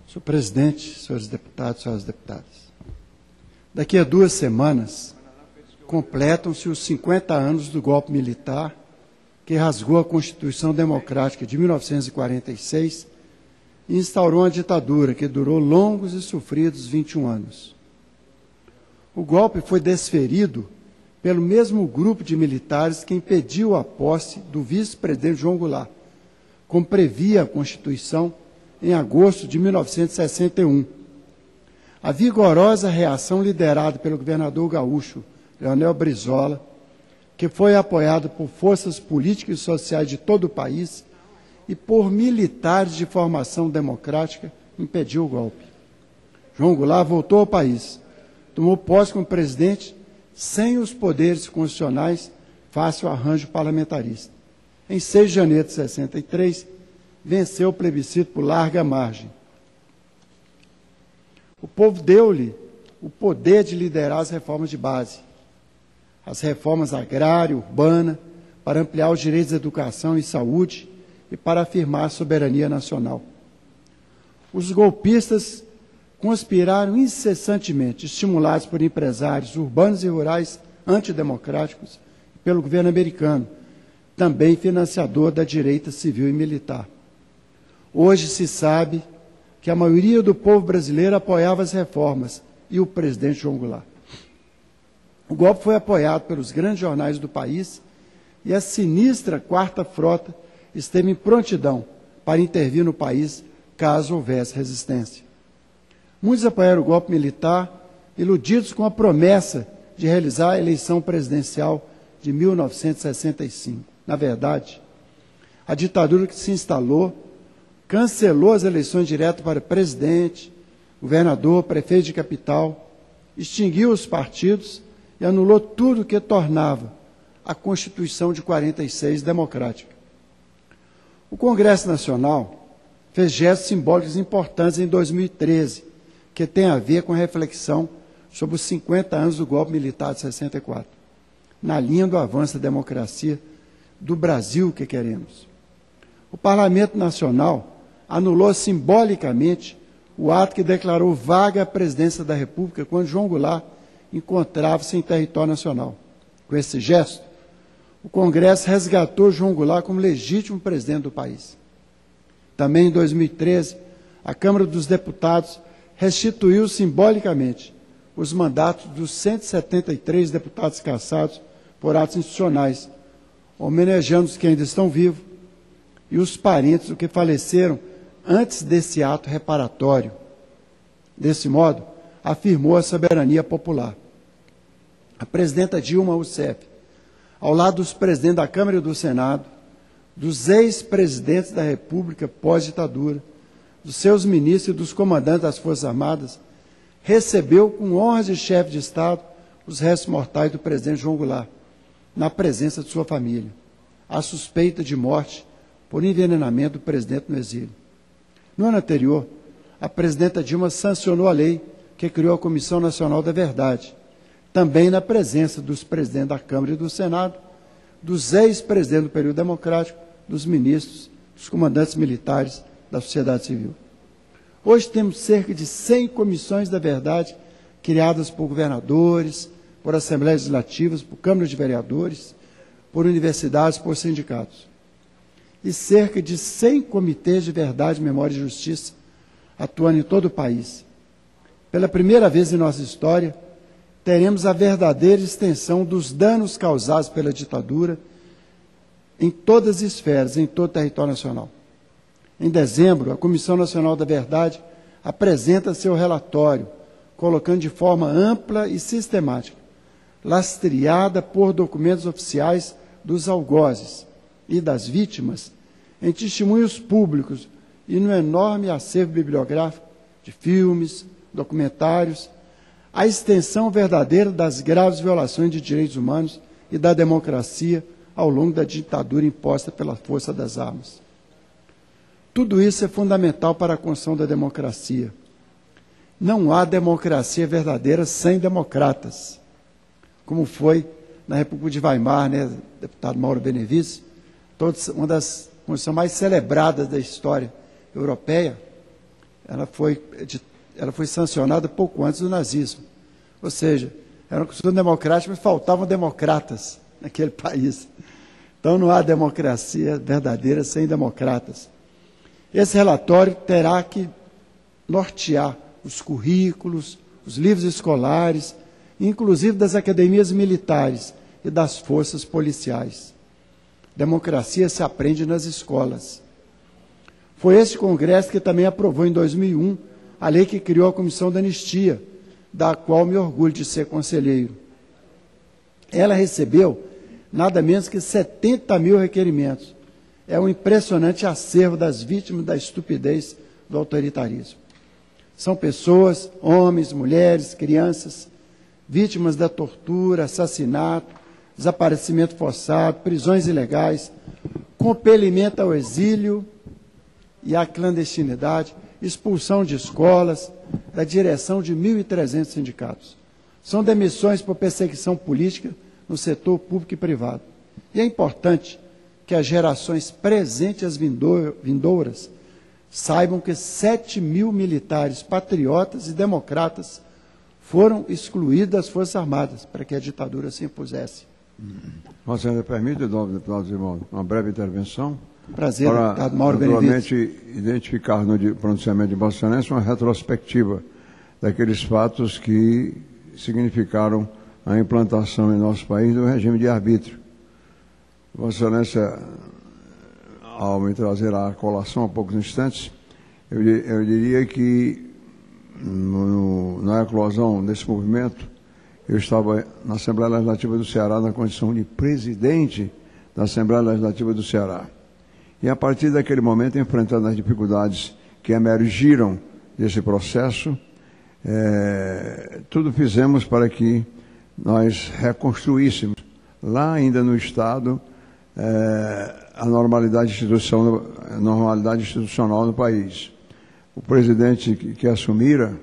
Senhor presidente, senhores deputados, senhoras deputadas, daqui a 2 semanas completam-se os 50 anos do golpe militar que rasgou a Constituição Democrática de 1946 e instaurou uma ditadura que durou longos e sofridos 21 anos. O golpe foi desferido pelo mesmo grupo de militares que impediu a posse do vice-presidente João Goulart, como previa a Constituição em agosto de 1961. A vigorosa reação liderada pelo governador gaúcho Leonel Brizola, que foi apoiado por forças políticas e sociais de todo o país e por militares de formação democrática, impediu o golpe. João Goulart voltou ao país, tomou posse como presidente sem os poderes constitucionais face ao arranjo parlamentarista. Em 6 de janeiro de 63, venceu o plebiscito por larga margem. O povo deu-lhe o poder de liderar as reformas de base, as reformas agrária, urbana, para ampliar os direitos de educação e saúde e para afirmar a soberania nacional. Os golpistas conspiraram incessantemente, estimulados por empresários urbanos e rurais antidemocráticos e pelo governo americano, também financiador da direita civil e militar. Hoje se sabe que a maioria do povo brasileiro apoiava as reformas e o presidente João Goulart. O golpe foi apoiado pelos grandes jornais do país e a sinistra Quarta Frota esteve em prontidão para intervir no país caso houvesse resistência. Muitos apoiaram o golpe militar, iludidos com a promessa de realizar a eleição presidencial de 1965. Na verdade, a ditadura que se instalou cancelou as eleições diretas para presidente, governador, prefeito de capital, extinguiu os partidos e anulou tudo que tornava a Constituição de 46 democrática. O Congresso Nacional fez gestos simbólicos importantes em 2013, que tem a ver com a reflexão sobre os 50 anos do golpe militar de 64, na linha do avanço da democracia do Brasil que queremos. O Parlamento Nacional anulou simbolicamente o ato que declarou vaga a presidência da República quando João Goulart encontrava-se em território nacional. Com esse gesto, o Congresso resgatou João Goulart como legítimo presidente do país. Também em 2013, a Câmara dos Deputados restituiu simbolicamente os mandatos dos 173 deputados cassados por atos institucionais, homenageando os que ainda estão vivos e os parentes dos que faleceram antes desse ato reparatório. Desse modo, afirmou a soberania popular. A presidenta Dilma Rousseff, ao lado dos presidentes da Câmara e do Senado, dos ex-presidentes da República pós-ditadura, dos seus ministros e dos comandantes das Forças Armadas, recebeu com honras de chefe de Estado os restos mortais do presidente João Goulart, na presença de sua família, à suspeita de morte por envenenamento do presidente no exílio. No ano anterior, a presidenta Dilma sancionou a lei que criou a Comissão Nacional da Verdade, também na presença dos presidentes da Câmara e do Senado, dos ex-presidentes do período democrático, dos ministros, dos comandantes militares, da sociedade civil. Hoje temos cerca de 100 comissões da verdade criadas por governadores, por assembleias legislativas, por câmaras de vereadores, por universidades, por sindicatos. E cerca de 100 comitês de verdade, memória e justiça atuando em todo o país. Pela primeira vez em nossa história, teremos a verdadeira extensão dos danos causados pela ditadura em todas as esferas, em todo o território nacional. Em dezembro, a Comissão Nacional da Verdade apresenta seu relatório, colocando de forma ampla e sistemática, lastreada por documentos oficiais dos algozes e das vítimas, em testemunhos públicos e no enorme acervo bibliográfico de filmes, documentários, a extensão verdadeira das graves violações de direitos humanos e da democracia ao longo da ditadura imposta pela força das armas. Tudo isso é fundamental para a construção da democracia. Não há democracia verdadeira sem democratas, como foi na República de Weimar, né, deputado Mauro Benevides, uma das constituições mais celebradas da história europeia, ela foi sancionada pouco antes do nazismo. Ou seja, era uma Constituição democrática, mas faltavam democratas naquele país. Então não há democracia verdadeira sem democratas. Esse relatório terá que nortear os currículos, os livros escolares, inclusive das academias militares e das forças policiais. Democracia se aprende nas escolas. Foi esse Congresso que também aprovou em 2001 a lei que criou a Comissão da Anistia, da qual me orgulho de ser conselheiro. Ela recebeu nada menos que 70 mil requerimentos. É um impressionante acervo das vítimas da estupidez do autoritarismo. São pessoas, homens, mulheres, crianças, vítimas da tortura, assassinato, desaparecimento forçado, prisões ilegais, compelimento ao exílio e à clandestinidade, expulsão de escolas, da direção de 1.300 sindicatos. São demissões por perseguição política no setor público e privado. E é importante que as gerações presentes e as vindouras saibam que 7 mil militares patriotas e democratas foram excluídos das Forças Armadas para que a ditadura se impusesse. Vossa Excelência permite, deputado Zirmão, uma breve intervenção? Prazer, deputado Mauro Benevides. Para identificar no pronunciamento de Vossa Excelência uma retrospectiva daqueles fatos que significaram a implantação em nosso país do regime de arbítrio. Vossa Excelência, ao me trazer a colação há poucos instantes, eu diria que na eclosão desse movimento, eu estava na Assembleia Legislativa do Ceará na condição de presidente da Assembleia Legislativa do Ceará. E a partir daquele momento, enfrentando as dificuldades que emergiram desse processo, tudo fizemos para que nós reconstruíssemos, lá ainda no Estado, a normalidade institucional no país. O presidente que assumira,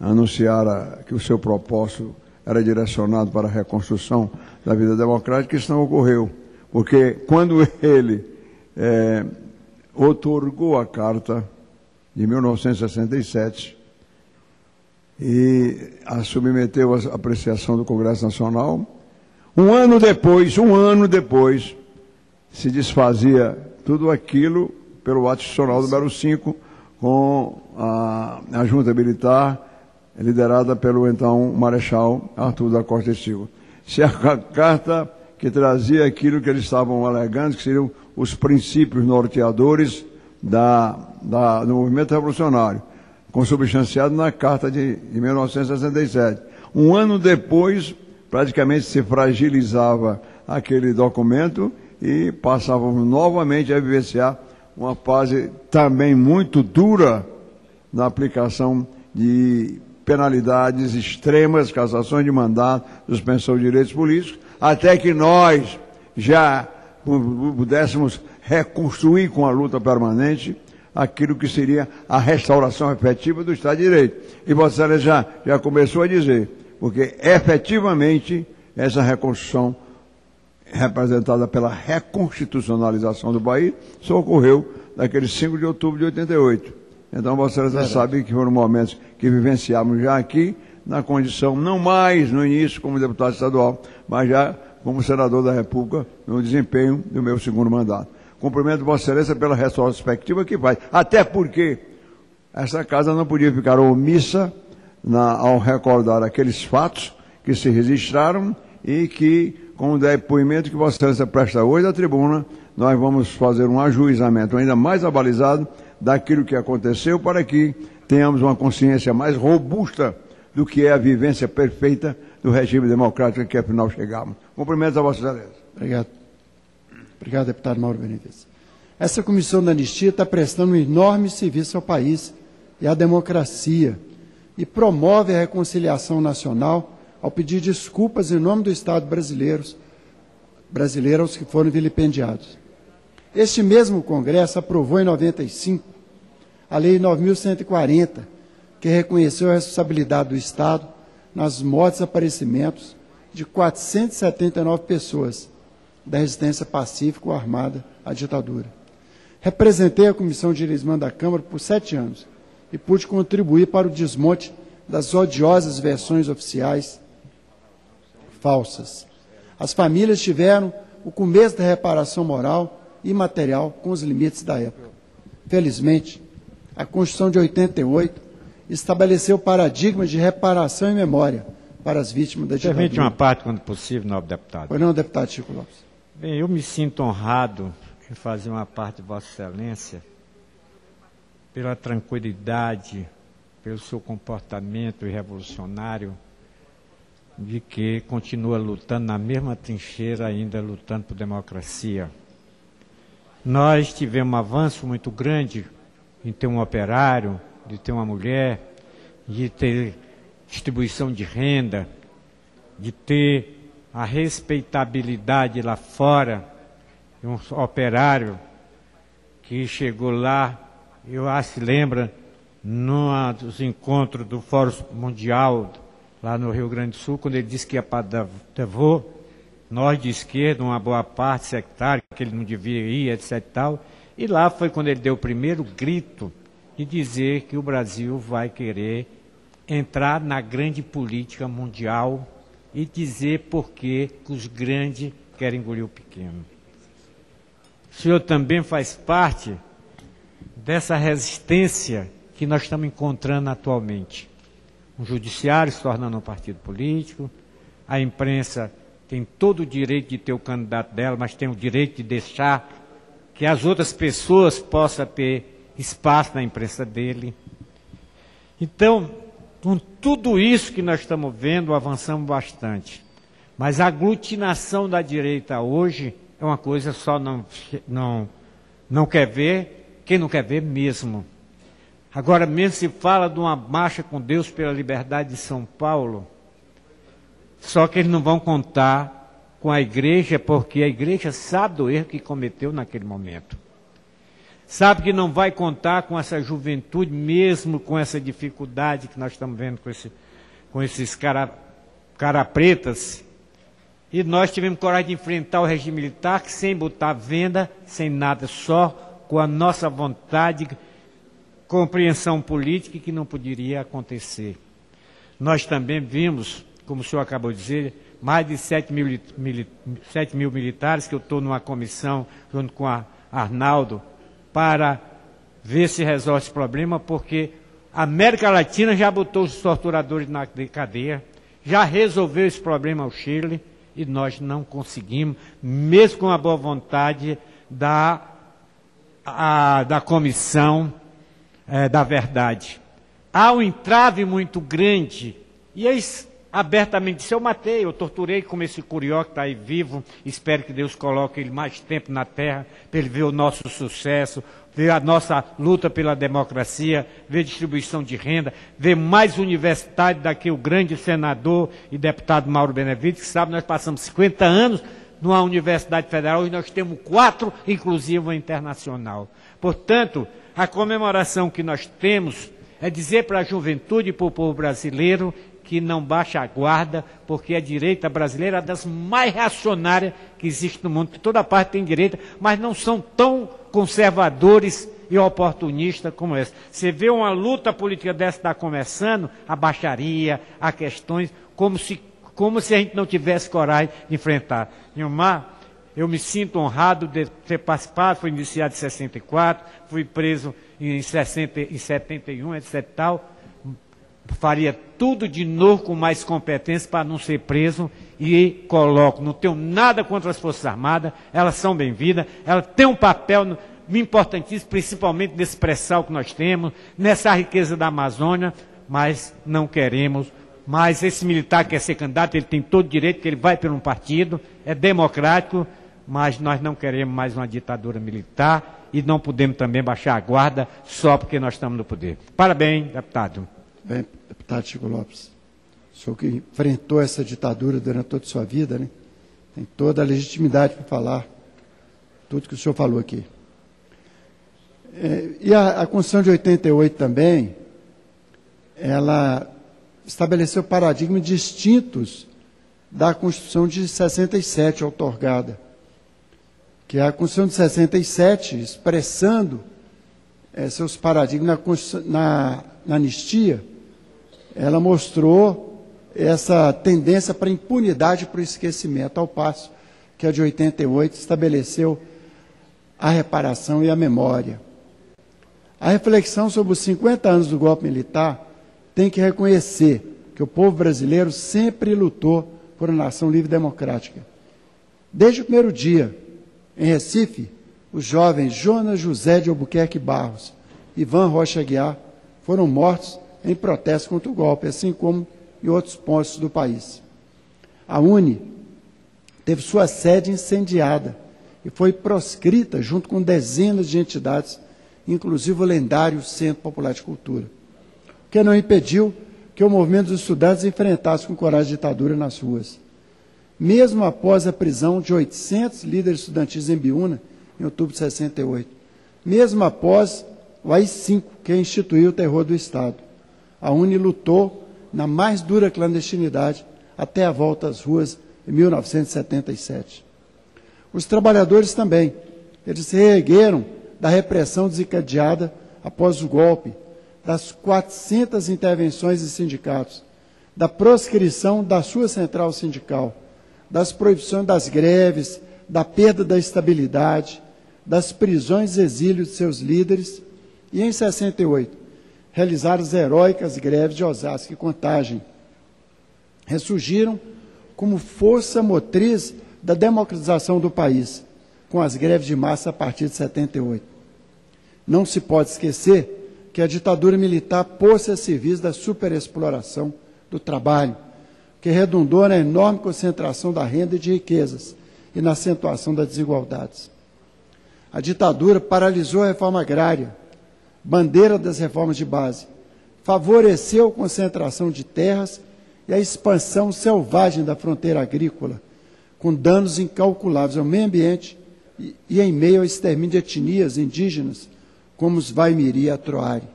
anunciara que o seu propósito era direcionado para a reconstrução da vida democrática, isso não ocorreu, porque quando ele outorgou a Carta de 1967 e a submeteu à apreciação do Congresso Nacional, um ano depois, se desfazia tudo aquilo pelo ato institucional número 5, com a junta militar, liderada pelo então Marechal Arthur da Costa e Silva. Se a carta que trazia aquilo que eles estavam alegando, que seriam os princípios norteadores do movimento revolucionário, consubstanciado na Carta de 1967. Um ano depois, praticamente se fragilizava aquele documento e passávamos novamente a vivenciar uma fase também muito dura na aplicação de penalidades extremas, cassações de mandato, suspensão de direitos políticos, até que nós já pudéssemos reconstruir com a luta permanente aquilo que seria a restauração efetiva do Estado de Direito. E Vossa Excelência já começou a dizer, porque efetivamente essa reconstrução representada pela reconstitucionalização do país só ocorreu naquele 5 de outubro de 88. Então, Vossa Excelência sabe que foram momentos que vivenciamos já aqui, na condição, não mais no início como deputado estadual, mas já como senador da República, no desempenho do meu segundo mandato. Cumprimento Vossa Excelência pela retrospectiva que faz, até porque essa casa não podia ficar omissa ao recordar aqueles fatos que se registraram e que, com o depoimento que Vossa Excelência presta hoje da tribuna, nós vamos fazer um ajuizamento ainda mais abalizado daquilo que aconteceu para que tenhamos uma consciência mais robusta do que é a vivência perfeita do regime democrático a que afinal chegamos. Cumprimentos a Vossa Excelência. Obrigado. Obrigado, deputado Mauro Benevides. Essa comissão da anistia está prestando um enorme serviço ao país e à democracia e promove a reconciliação nacional ao pedir desculpas em nome do Estado brasileiro aos que foram vilipendiados. Este mesmo Congresso aprovou em 95 a Lei 9.140, que reconheceu a responsabilidade do Estado nas mortes e desaparecimentos de 479 pessoas da resistência pacífica ou armada à ditadura. Representei a Comissão de Direitos Humanos da Câmara por 7 anos e pude contribuir para o desmonte das odiosas versões oficiais falsas. As famílias tiveram o começo da reparação moral e material com os limites da época. Felizmente, a Constituição de 88 estabeleceu o paradigma de reparação e memória para as vítimas da ditadura. Permite uma parte, quando possível, nobre deputado. Pois não, deputado Chico Lopes. Bem, eu me sinto honrado em fazer uma parte de Vossa Excelência pela tranquilidade, pelo seu comportamento revolucionário, de que continua lutando na mesma trincheira, ainda lutando por democracia. Nós tivemos um avanço muito grande em ter um operário, de ter uma mulher, de ter distribuição de renda, de ter a respeitabilidade lá fora, de um operário que chegou lá, eu acho que lembra, num dos encontros do Fórum Mundial, lá no Rio Grande do Sul, quando ele disse que ia para Davos, nós de esquerda, uma boa parte sectária, que ele não devia ir, etc. e tal, e lá foi quando ele deu o primeiro grito de dizer que o Brasil vai querer entrar na grande política mundial e dizer por que os grandes querem engolir o pequeno. O senhor também faz parte dessa resistência que nós estamos encontrando atualmente. O judiciário se tornando um partido político, a imprensa tem todo o direito de ter o candidato dela, mas tem o direito de deixar que as outras pessoas possam ter espaço na imprensa dele. Então, com tudo isso que nós estamos vendo, avançamos bastante. Mas a aglutinação da direita hoje é uma coisa só não quer ver, quem não quer ver mesmo. Agora mesmo se fala de uma marcha com Deus pela liberdade de São Paulo, só que eles não vão contar com a igreja, porque a igreja sabe do erro que cometeu naquele momento. Sabe que não vai contar com essa juventude, mesmo com essa dificuldade que nós estamos vendo com esses cara pretas. E nós tivemos coragem de enfrentar o regime militar, que sem botar venda, sem nada, só com a nossa vontade, compreensão política, que não poderia acontecer. Nós também vimos, como o senhor acabou de dizer, mais de 7 mil militares, que eu estou numa comissão junto com a Arnaldo, para ver se resolve esse problema, porque a América Latina já botou os torturadores na cadeia, já resolveu esse problema ao Chile, e nós não conseguimos, mesmo com a boa vontade da comissão da verdade. Há um entrave muito grande, e eles abertamente disse, eu matei, eu torturei como esse curió que está aí vivo, espero que Deus coloque ele mais tempo na terra, para ele ver o nosso sucesso, ver a nossa luta pela democracia, ver distribuição de renda, ver mais universidade daqui o grande senador e deputado Mauro Benevides, que sabe, nós passamos 50 anos numa universidade federal e nós temos 4, inclusive uma internacional. Portanto, a comemoração que nós temos é dizer para a juventude e para o povo brasileiro que não baixa a guarda, porque a direita brasileira é das mais reacionárias que existe no mundo, que toda parte tem direita, mas não são tão conservadores e oportunistas como essa. Você vê uma luta política dessa está começando, a baixaria, a questões, como se a gente não tivesse coragem de enfrentar. Nilmar, eu me sinto honrado de ter participado, fui iniciado em 64, fui preso em 71, etc. e tal. Faria tudo de novo com mais competência para não ser preso e coloco, não tenho nada contra as Forças Armadas, elas são bem-vindas, elas têm um papel importantíssimo, principalmente nesse pré-sal que nós temos, nessa riqueza da Amazônia, mas não queremos. Mas esse militar que quer ser candidato, ele tem todo o direito, que ele vai por um partido, é democrático, mas nós não queremos mais uma ditadura militar e não podemos também baixar a guarda só porque nós estamos no poder. Parabéns, deputado. Bem, deputado Chico Lopes, o senhor que enfrentou essa ditadura durante toda a sua vida, né? Tem toda a legitimidade para falar tudo que o senhor falou aqui. E a Constituição de 88 também, ela estabeleceu paradigmas distintos da Constituição de 67 outorgada, que é a Constituição de 67, expressando seus paradigmas na anistia, ela mostrou essa tendência para impunidade e para o esquecimento, ao passo que a de 88 estabeleceu a reparação e a memória. A reflexão sobre os 50 anos do golpe militar tem que reconhecer que o povo brasileiro sempre lutou por uma nação livre e democrática. Desde o primeiro dia, em Recife, os jovens Jonas José de Albuquerque Barros e Ivan Rocha Aguiar foram mortos em protesto contra o golpe, assim como em outros pontos do país. A UNE teve sua sede incendiada e foi proscrita junto com dezenas de entidades, inclusive o lendário Centro Popular de Cultura, o que não impediu que o movimento dos estudantes enfrentasse com coragem a ditadura nas ruas. Mesmo após a prisão de 800 líderes estudantis em Biúna, em outubro de 68, mesmo após o AI-5, que instituiu o terror do Estado, a UNE lutou na mais dura clandestinidade até a volta às ruas em 1977. Os trabalhadores também, eles se reergueram da repressão desencadeada após o golpe, das 400 intervenções de sindicatos, da proscrição da sua central sindical, das proibições das greves, da perda da estabilidade, das prisões e exílios de seus líderes, e em 68, realizaram as heróicas greves de Osasco e Contagem. Ressurgiram como força motriz da democratização do país, com as greves de massa a partir de 78. Não se pode esquecer que a ditadura militar pôs-se a serviço da superexploração do trabalho, que redundou na enorme concentração da renda e de riquezas e na acentuação das desigualdades. A ditadura paralisou a reforma agrária, bandeira das reformas de base, favoreceu a concentração de terras e a expansão selvagem da fronteira agrícola, com danos incalculáveis ao meio ambiente e em meio ao extermínio de etnias indígenas, como os Vaimiri e Atroari.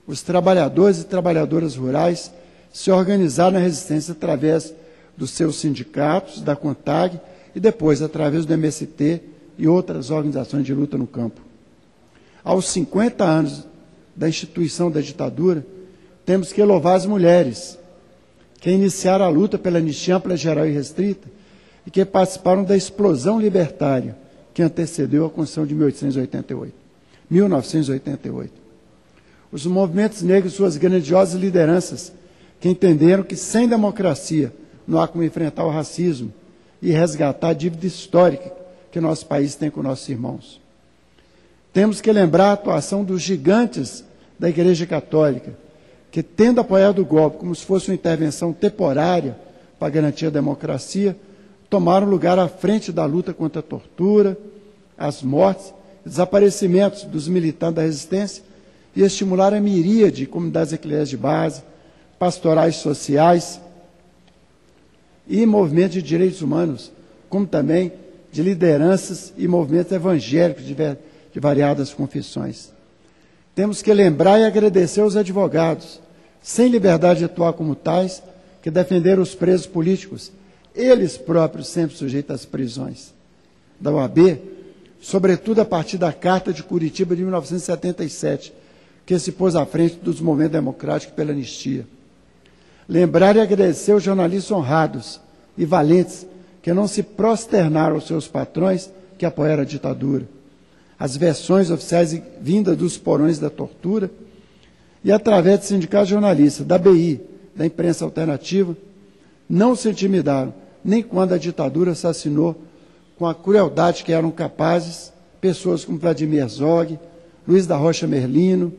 Os trabalhadores e trabalhadoras rurais se organizaram na resistência através dos seus sindicatos, da CONTAG e depois através do MST e outras organizações de luta no campo. Aos 50 anos da instituição da ditadura, temos que louvar as mulheres, que iniciaram a luta pela anistia ampla, geral e restrita e que participaram da explosão libertária que antecedeu a Constituição de 1988. Os movimentos negros e suas grandiosas lideranças, que entenderam que sem democracia não há como enfrentar o racismo e resgatar a dívida histórica que nosso país tem com nossos irmãos. Temos que lembrar a atuação dos gigantes da Igreja Católica, que, tendo apoiado o golpe como se fosse uma intervenção temporária para garantir a democracia, tomaram lugar à frente da luta contra a tortura, as mortes e desaparecimentos dos militantes da resistência e estimularam a miríade de comunidades eclesiais de base, pastorais sociais e movimentos de direitos humanos, como também de lideranças e movimentos evangélicos de variadas confissões. Temos que lembrar e agradecer aos advogados, sem liberdade de atuar como tais, que defenderam os presos políticos, eles próprios sempre sujeitos às prisões. Da OAB, sobretudo a partir da Carta de Curitiba de 1977, que se pôs à frente dos movimentos democráticos pela anistia. Lembrar e agradecer aos jornalistas honrados e valentes que não se prosternaram aos seus patrões que apoiaram a ditadura. As versões oficiais vindas dos porões da tortura e através de sindicatos jornalistas, da BI, da imprensa alternativa, não se intimidaram, nem quando a ditadura assassinou com a crueldade que eram capazes pessoas como Vladimir Herzog, Luiz da Rocha Merlino,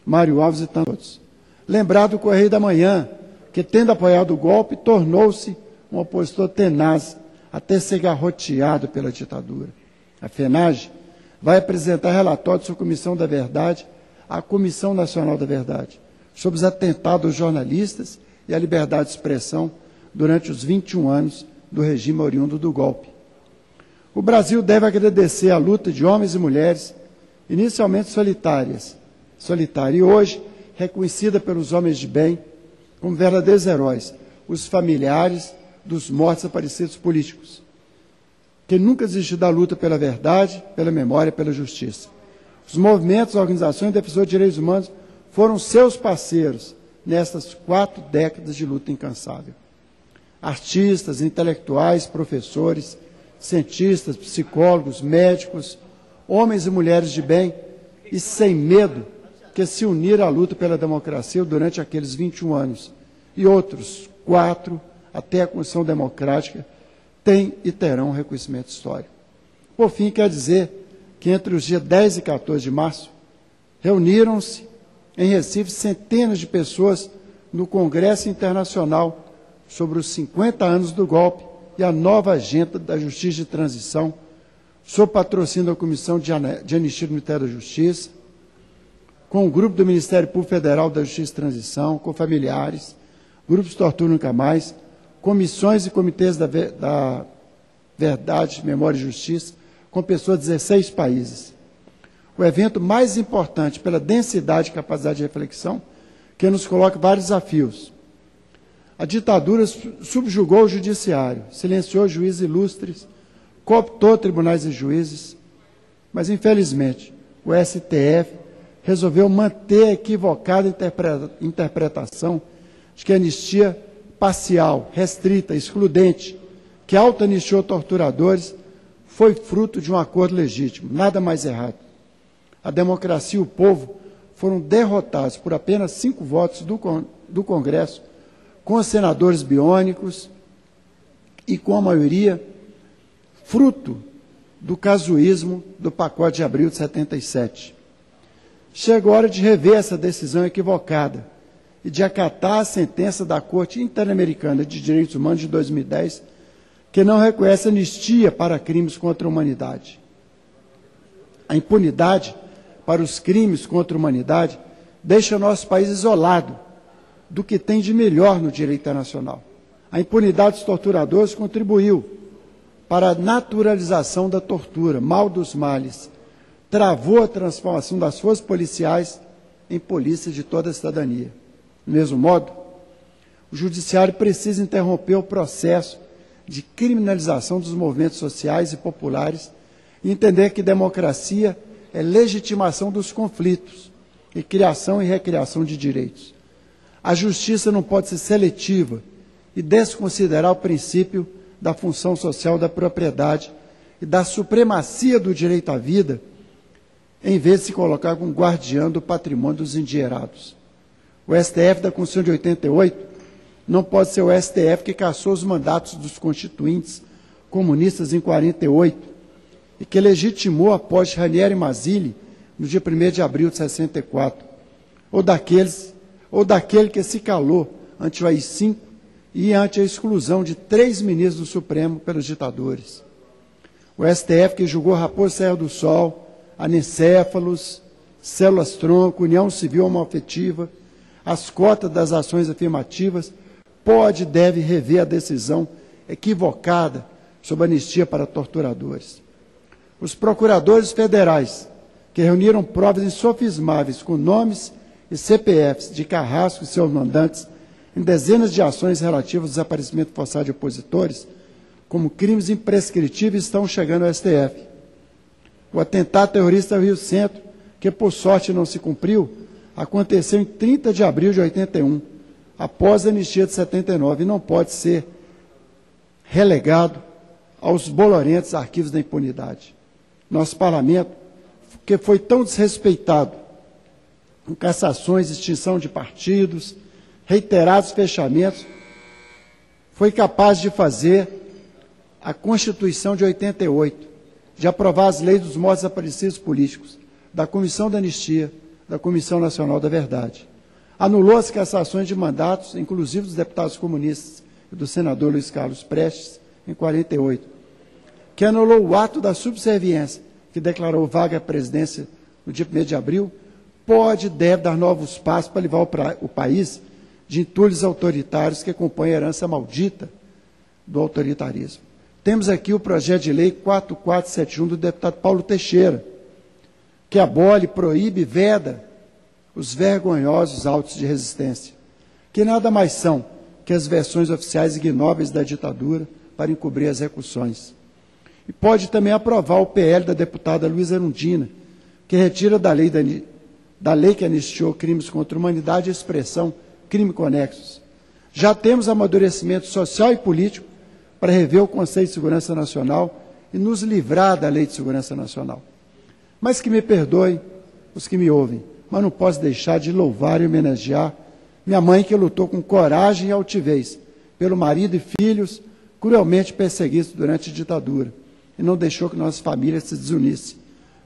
Mário Alves e tantos outros. Lembrar do Correio da Manhã, que, tendo apoiado o golpe, tornou-se um opositor tenaz até ser garroteado pela ditadura. A FENAGE vai apresentar relatório de sua Comissão da Verdade à Comissão Nacional da Verdade, sobre os atentados aos jornalistas e à liberdade de expressão durante os 21 anos do regime oriundo do golpe. O Brasil deve agradecer a luta de homens e mulheres, inicialmente solitária e hoje reconhecida pelos homens de bem como verdadeiros heróis, os familiares dos mortos desaparecidos políticos, que nunca desistiu da luta pela verdade, pela memória e pela justiça. Os movimentos, organizações e defensores de direitos humanos foram seus parceiros nestas 4 décadas de luta incansável. Artistas, intelectuais, professores, cientistas, psicólogos, médicos, homens e mulheres de bem e sem medo que se uniram à luta pela democracia durante aqueles 21 anos. E outros 4, até a Constituição Democrática, têm e terão reconhecimento histórico. Por fim, quer dizer que entre os dias 10 e 14 de março, reuniram-se em Recife centenas de pessoas no Congresso Internacional sobre os 50 anos do golpe e a nova agenda da Justiça de Transição, sob patrocínio da Comissão de Anistia do Ministério da Justiça, com o grupo do Ministério Público Federal da Justiça de Transição, com familiares, grupos de Tortura Nunca Mais, comissões e comitês da Verdade, Memória e Justiça, com pessoas de 16 países. O evento mais importante pela densidade e capacidade de reflexão, que nos coloca vários desafios. A ditadura subjugou o judiciário, silenciou juízes ilustres, cooptou tribunais e juízes, mas, infelizmente, o STF resolveu manter a equivocada interpretação de que a anistia parcial, restrita, excludente, que autoanistiou torturadores, foi fruto de um acordo legítimo, nada mais errado. A democracia e o povo foram derrotados por apenas 5 votos do Congresso, com os senadores biônicos e com a maioria fruto do casuísmo do pacote de abril de 77. Chegou a hora de rever essa decisão equivocada e de acatar a sentença da Corte Interamericana de Direitos Humanos de 2010, que não reconhece anistia para crimes contra a humanidade. A impunidade para os crimes contra a humanidade deixa nosso país isolado do que tem de melhor no direito internacional. A impunidade dos torturadores contribuiu para a naturalização da tortura, mal dos males, travou a transformação das forças policiais em polícia de toda a cidadania. Do mesmo modo, o Judiciário precisa interromper o processo de criminalização dos movimentos sociais e populares e entender que democracia é legitimação dos conflitos e criação e recriação de direitos. A justiça não pode ser seletiva e desconsiderar o princípio da função social da propriedade e da supremacia do direito à vida, em vez de se colocar como guardião do patrimônio dos endinheirados. O STF da Constituição de 88 não pode ser o STF que cassou os mandatos dos constituintes comunistas em 48 e que legitimou a posse de Ranieri Mazzilli no dia 1º de abril de 64, ou daquele que se calou ante o AI-5 e ante a exclusão de 3 ministros do Supremo pelos ditadores. O STF que julgou Raposo Serra do Sol, anencéfalos, células-tronco, união civil homoafetiva, as cotas das ações afirmativas, pode e deve rever a decisão equivocada sobre anistia para torturadores. Os procuradores federais, que reuniram provas insofismáveis com nomes e CPFs de Carrasco e seus mandantes em dezenas de ações relativas ao desaparecimento forçado de opositores, como crimes imprescritíveis, estão chegando ao STF. O atentado terrorista ao Rio Centro, que por sorte não se cumpriu, aconteceu em 30 de abril de 81, após a anistia de 79, e não pode ser relegado aos bolorentos arquivos da impunidade. Nosso parlamento, que foi tão desrespeitado, com cassações, extinção de partidos, reiterados fechamentos, foi capaz de fazer a Constituição de 88, de aprovar as leis dos mortos desaparecidos políticos, da Comissão da Anistia, da Comissão Nacional da Verdade. Anulou as cassações de mandatos, inclusive dos deputados comunistas e do senador Luiz Carlos Prestes, em 48, que anulou o ato da subserviência, que declarou vaga à presidência no dia 1º de abril, pode e deve dar novos passos para livrar o país de entulhos autoritários que compõem a herança maldita do autoritarismo. Temos aqui o projeto de lei 4471 do deputado Paulo Teixeira, que abole, proíbe e veda os vergonhosos autos de resistência, que nada mais são que as versões oficiais ignóbeis da ditadura para encobrir as recursões. E pode também aprovar o PL da deputada Luísa Erundina, que retira da lei que anistiou crimes contra a humanidade a expressão crime conexos. Já temos amadurecimento social e político para rever o Conselho de Segurança Nacional e nos livrar da Lei de Segurança Nacional. Mas que me perdoem os que me ouvem, mas não posso deixar de louvar e homenagear minha mãe, que lutou com coragem e altivez pelo marido e filhos cruelmente perseguidos durante a ditadura e não deixou que nossas famílias se desunissem.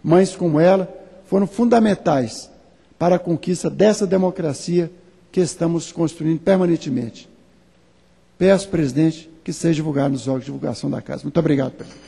Mães como ela foram fundamentais para a conquista dessa democracia que estamos construindo permanentemente. Peço, presidente, que seja divulgado nos órgãos de divulgação da Casa. Muito obrigado, presidente.